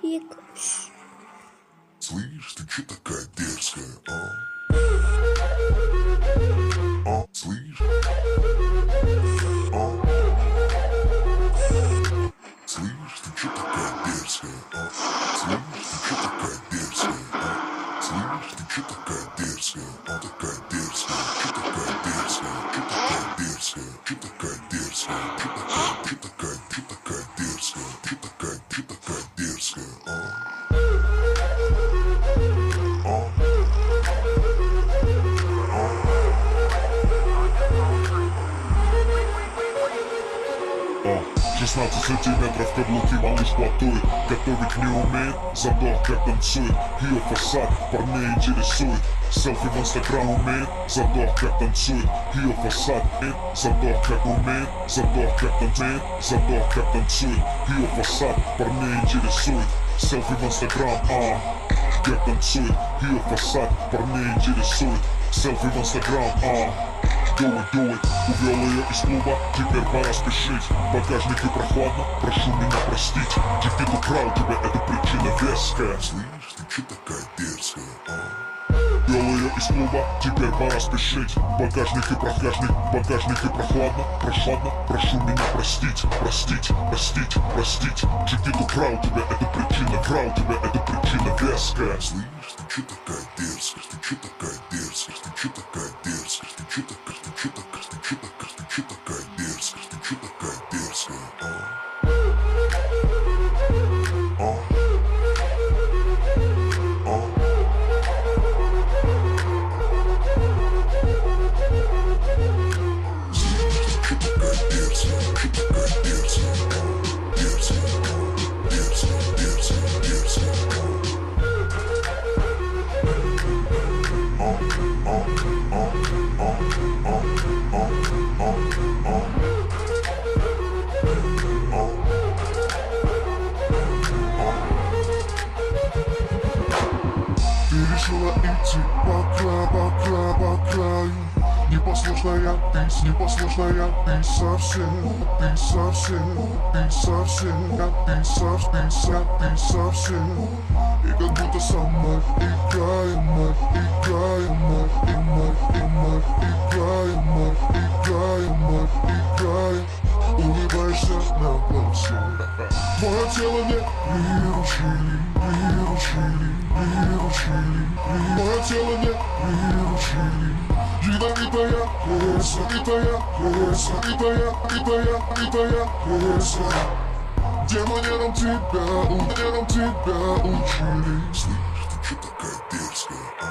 бегаешь? Слышь, ты чё такая дерзкая, а? Слышь? Слышь, ты чё такая дерзкая, а? Слышь, ты чё такая дерзкая, а? Слышь, ты чё такая дерзкая, а? Такая дерзкая, чё такая дерзкая, чё такая дерзкая, чё такая дерзкая, чё такая дерзкая, чё такая дерзкая, а? О, 16 сантиметров каблуки, малыш платует. Готовить не умеет, зато как танцует. Ее фасад парней интересует. Селфи в инстаграм умеет, зато как танцует. Ее фасад, зато как умеет, зато как танцует, зато как танцует. Ее фасад парней интересует. Селфи в инстаграм, как танцует. Ее фасад парней интересует. Селфи в инстаграм, do it, увел ее из клуба, теперь пора спешить. В багажнике прохладно, прошу меня простить. Тикет украл тебя, это причина веская. Слышь, ты чё такая дерзкая, а? Увел ее из клуба, теперь пора спешить. В багажнике прохладно, прошу меня простить. Простить. Тикет украл тебя, это причина, веская. Слышь, ты чё такая дерзкая, ты чё такая дерзкая, ты чё такая дерзкая, ты чё такая дерзкая, ты чё такая дерзкая, а? 'Ты решила идти по краю. Непослушная ты совсем. И как будто сама играем. Улыбаешься на полосе. Твое тело не приручили. Мое тело не приручили. Ядовитая леса, леса. Демонером тебя учили. Слышь, ты чё такая дерзкая, а?